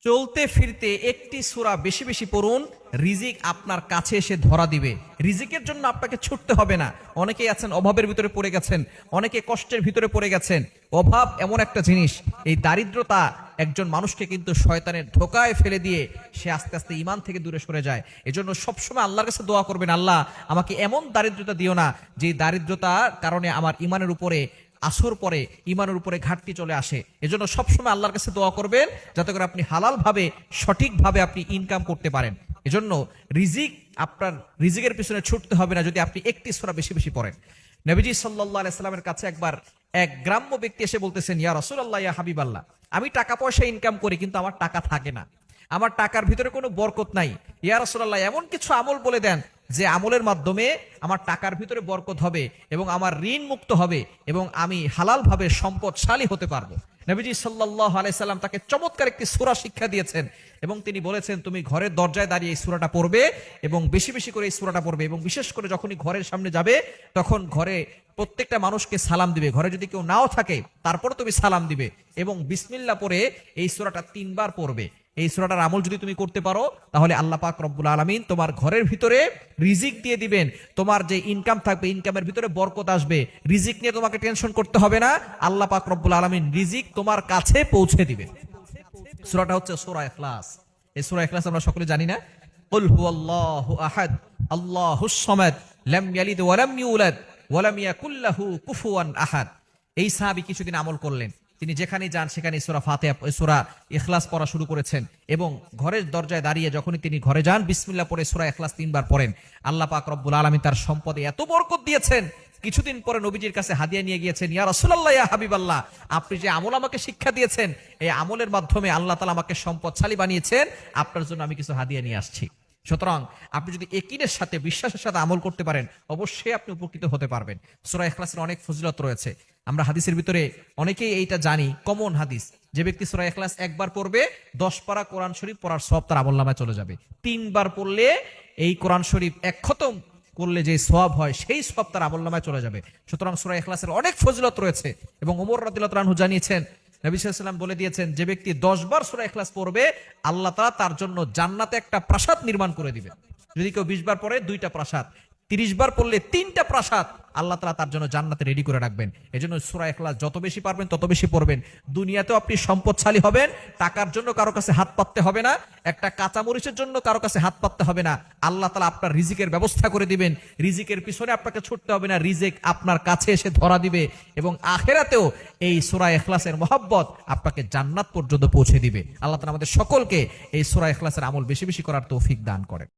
চলতে ফিরতে একটি সূরা বেশি বেশি পড়ুন, রিজিক আপনার কাছে এসে ধরা দিবে। রিজিকের জন্য আপনাকে ছুটতে হবে না। অনেকেই আছেন অভাবের ভিতরে পড়ে গেছেন, অনেকে কষ্টের ভিতরে পড়ে গেছেন। অভাব এমন একটা জিনিস, এই দারিদ্রতা একজন মানুষকে কিন্তু শয়তানের ধোকায় ফেলে দিয়ে সে আস্তে আস্তে ঈমান থেকে দূরে সরে যায়। এজন্য সবসময় আল্লাহর কাছে দোয়া করবেন, আল্লাহ আমাকে এমন দারিদ্রতা দিও না যে দারিদ্রতার কারণে আমার ঈমানের উপরে আসর পরে, ঈমানের উপরে ঘাটতি চলে আসে। এজন্য সবসময় আল্লাহর কাছে দোয়া করবেন যাতে করে আপনি হালাল ভাবে, সঠিকভাবে আপনি ইনকাম করতে পারেন। এজন্য আপনার রিজিকের পিছনে ছুটতে হবে না যদি আপনি একটি সূরা বেশি বেশি পড়েন। নবীজি সাল্লাল্লাহু আলাইহি সাল্লামের কাছে একবার এক গ্রাম্য ব্যক্তি এসে বলতেছেন, ইয়া রাসূলুল্লাহ, ইয়া হাবিবাল্লাহ, আমি টাকা পয়সা ইনকাম করি কিন্তু আমার টাকা থাকে না, আমার টাকার ভিতরে কোনো বরকত নাই। ইয়া রাসূলুল্লাহ, এমন কিছু আমল বলে দেন যে আমলের মাধ্যমে আমার টাকার ভিতরে বরকত হবে এবং আমার ঋণ মুক্ত হবে এবং আমি হালাল ভাবে সম্পদশালী হতে পারবো। নবীজি সাল্লাল্লাহু আলাইহি সাল্লাম তাকে চমৎকার একটি সূরা শিক্ষা দিয়েছেন এবং তিনি বলেছেন, তুমি ঘরের দরজায় দাঁড়িয়ে এই সূরাটা পড়বে এবং বেশি বেশি করে এই সূরাটা পড়বে এবং বিশেষ করে যখনই ঘরের সামনে যাবে তখন ঘরে প্রত্যেকটা মানুষকে সালাম দিবে। ঘরে যদি কেউ নাও থাকে তারপর তুমি সালাম দিবে এবং বিসমিল্লাহ পড়ে এই সূরাটা 3 বার পড়বে। এই সূরাটার আমল যদি তুমি করতে পারো তাহলে আল্লাহ পাক রব্বুল আলামিন তোমার ঘরের ভিতরে রিজিক দিয়ে দিবেন। তোমার যে ইনকাম থাকবে, ইনকামের ভিতরে বরকত আসবে। রিজিক নিয়ে তোমাকে টেনশন করতে হবে না, আল্লাহ পাক রব্বুল আলামিন রিজিক তোমার কাছে পৌঁছে দিবে। সূরাটা হচ্ছে সূরা ইখলাস। এই সূরা ইখলাস আমরা সকলে জানি না? কুল হুয়াল্লাহু আহাদ আল্লাহুস সামাদ লাম ইয়ালিদ ওয়া লাম ইউলাদ ওয়া লাম ইয়াকুল লাহু কুফুয়ান আহাদ। এই সাহাবী কিছুদিন আমল করলেন, তিনি যেখানে যান সেখানে সূরা ফাতিহা, সূরা ইখলাস পড়া শুরু করেছেন এবং ঘরের দরজায় দাঁড়িয়ে যখনই তিনি ঘরে যান বিসমিল্লাহ পড়ে সূরা ইখলাস 3 বার পড়েন। আল্লাহ পাক রব্বুল আলামিন তার সম্পদে এত বরকত দিয়েছেন, কিছুদিন পরে নবীজির কাছে হাদিয়া নিয়ে গিয়েছেন, ইয়া রাসূলুল্লাহ, ইয়া হাবিবাল্লাহ, আপনি যে আমল আমাকে শিক্ষা দিয়েছেন, এই আমলের মাধ্যমে আল্লাহ তাআলা আমাকে সম্পদশালী বানিয়েছেন, আপনার জন্য আমি কিছু হাদিয়া নিয়ে আসছি। সুতরাং আপনি যদি ইয়াকিনের সাথে, বিশ্বাসের সাথে আমল করতে পারেন অবশ্যই আপনি উপকৃত হতে পারবেন। সূরা ইখলাসের অনেক ফজিলত রয়েছে, আমরা হাদিসের ভিতরে অনেকেই এইটা জানি, কমন হাদিস, যে ব্যক্তি সূরা ইখলাস একবার পড়বে 10 পারা কোরআন শরীফ পড়ার সওয়াব তার আমলনামায় চলে যাবে। 3 বার পড়লে এই কোরআন শরীফ এক খতম করলে যে সওয়াব হয় সেই সওয়াব তার আমলনামায় চলে যাবে। সুতরাং সূরা ইখলাসের অনেক ফজিলত রয়েছে এবং ওমর রাদিয়াল্লাহু আনহু জানিয়েছেন, নবী সাল্লাল্লাহু আলাইহি ওয়াসাল্লাম বলে দিয়েছেন, যে ব্যক্তি 10 বার সূরা ইখলাস পড়বে আল্লাহ তাআলা তার জন্য জান্নাতে একটা প্রাসাদ নির্মাণ করে দিবেন। যদি কেউ 20 বার পড়ে 2টা প্রাসাদ, 30 বার পড়লে 3টা প্রাসাদ আল্লাহ তাআলা তার জন্য জান্নাতে রেডি করে রাখবেন। এজন্য সূরা ইখলাস যত বেশি পারবেন তত বেশি পড়বেন। দুনিয়াতেও আপনি সম্পদশালী হবেন, টাকার জন্য কারো কাছে হাত পাততে হবে না, একটা কাঁচামরিচের জন্য কারো কাছে হাত পাততে হবে না। আল্লাহ তাআলা আপনার রিজিকের ব্যবস্থা করে দিবেন, রিজিকের পিছনে আপনাকে ছুটতে হবে না, রিজিক আপনার কাছে এসে ধরা দিবে এবং আখিরাতেও এই সূরা ইখলাসের মহব্বত আপনাকে জান্নাত পর্যন্ত পৌঁছে দিবে। আল্লাহ তাআলা আমাদের সকলকে এই সূরা ইখলাসের আমল বেশি বেশি করার তৌফিক দান করেন।